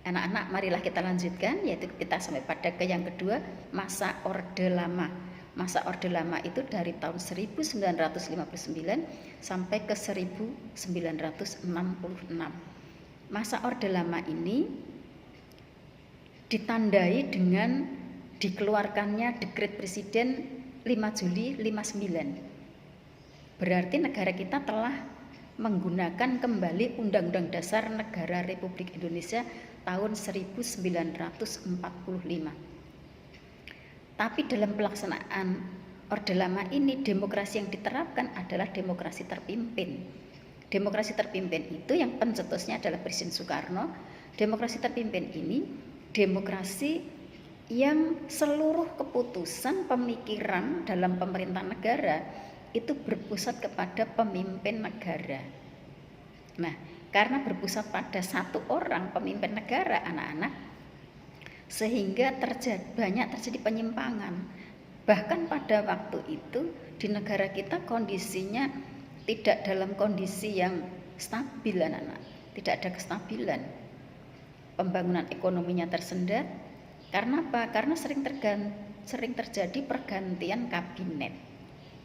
Anak-anak, marilah kita lanjutkan, yaitu kita sampai pada ke yang kedua, masa Orde Lama. Masa Orde Lama itu dari tahun 1959 sampai ke 1966. Masa Orde Lama ini ditandai dengan dikeluarkannya Dekret Presiden 5 Juli 59. Berarti negara kita telah menggunakan kembali Undang-Undang Dasar Negara Republik Indonesia tahun 1945. Tapi dalam pelaksanaan Orde Lama ini, demokrasi yang diterapkan adalah demokrasi terpimpin. Demokrasi terpimpin itu yang pencetusnya adalah Presiden Soekarno. Demokrasi terpimpin ini demokrasi yang seluruh keputusan pemikiran dalam pemerintahan negara itu berpusat kepada pemimpin negara. Nah, karena berpusat pada satu orang pemimpin negara, anak-anak, sehingga banyak terjadi penyimpangan. Bahkan pada waktu itu di negara kita kondisinya tidak dalam kondisi yang stabil, anak-anak. Tidak ada kestabilan. Pembangunan ekonominya tersendat. Karena apa? Karena sering terjadi pergantian kabinet.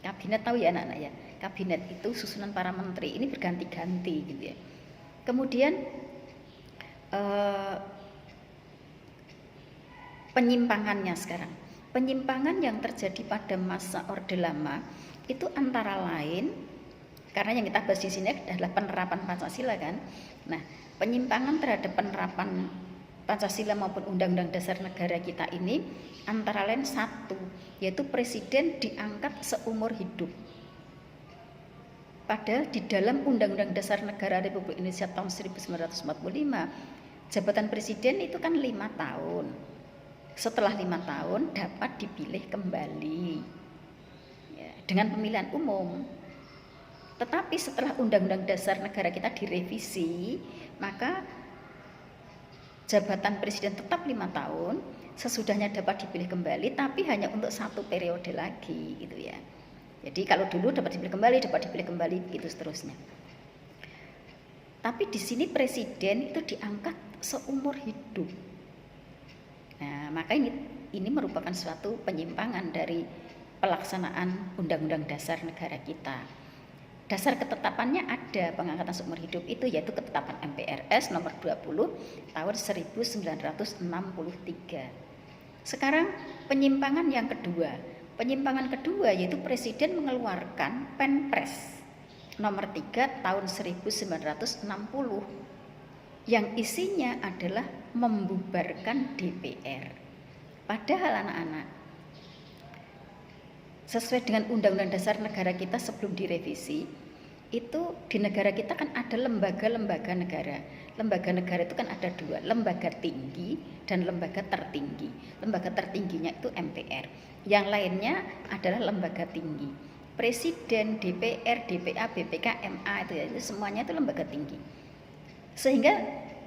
Kabinet tahu ya anak-anak ya, kabinet itu susunan para menteri ini berganti-ganti gitu ya. Kemudian penyimpangannya sekarang, penyimpangan yang terjadi pada masa Orde Lama itu antara lain, karena yang kita bahas di sini adalah penerapan Pancasila kan. Nah, penyimpangan terhadap penerapan Pancasila maupun Undang-Undang Dasar Negara kita ini antara lain satu, yaitu presiden diangkat seumur hidup. Padahal di dalam Undang-Undang Dasar Negara Republik Indonesia tahun 1945, jabatan presiden itu kan 5 tahun. Setelah 5 tahun dapat dipilih kembali ya, dengan pemilihan umum. Tetapi setelah Undang-Undang Dasar Negara kita direvisi, maka jabatan presiden tetap 5 tahun, sesudahnya dapat dipilih kembali, tapi hanya untuk 1 periode lagi, gitu ya. Jadi kalau dulu dapat dipilih kembali, begitu seterusnya. Tapi di sini presiden itu diangkat seumur hidup. Nah, maka ini merupakan suatu penyimpangan dari pelaksanaan Undang-Undang Dasar Negara kita. Dasar ketetapannya ada pengangkatan seumur hidup itu, yaitu ketetapan MPRS nomor 20 tahun 1963. Sekarang penyimpangan yang kedua. Penyimpangan kedua yaitu presiden mengeluarkan Penpres nomor 3 tahun 1960 yang isinya adalah membubarkan DPR. Padahal anak-anak, sesuai dengan Undang-Undang Dasar Negara kita sebelum direvisi, itu di negara kita kan ada lembaga-lembaga negara. Lembaga negara itu kan ada 2, lembaga tinggi dan lembaga tertinggi. Lembaga tertingginya itu MPR, yang lainnya adalah lembaga tinggi. Presiden, DPR, DPA, BPK, MA itu semuanya itu lembaga tinggi. Sehingga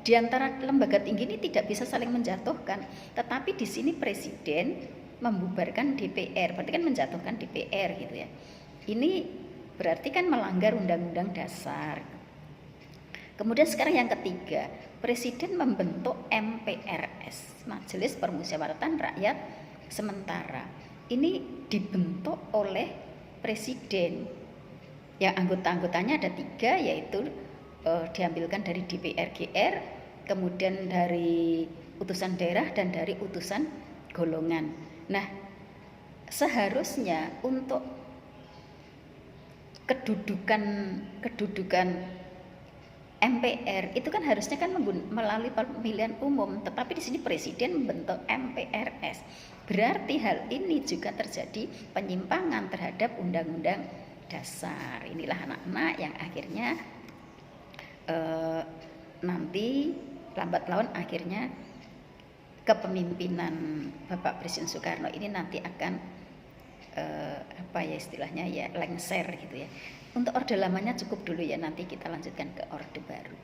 di antara lembaga tinggi ini tidak bisa saling menjatuhkan, tetapi di sini presiden membubarkan DPR, berarti kan menjatuhkan DPR gitu ya. Ini berarti kan melanggar Undang-Undang Dasar. Kemudian sekarang yang ketiga, presiden membentuk MPRS, Majelis Permusyawaratan Rakyat Sementara. Ini dibentuk oleh presiden. Yang anggota-anggotanya ada 3, yaitu diambilkan dari DPR GR, kemudian dari utusan daerah dan dari utusan golongan. Nah, seharusnya untuk kedudukan MPR itu kan harusnya kan melalui pemilihan umum, tetapi di sini presiden membentuk MPRS. Berarti hal ini juga terjadi penyimpangan terhadap Undang-Undang Dasar. Inilah anak-anak yang akhirnya nanti lambat laun akhirnya kepemimpinan Bapak Presiden Soekarno ini nanti akan istilahnya ya lengser gitu ya. Untuk Orde Lamanya cukup dulu ya, nanti kita lanjutkan ke Orde Baru.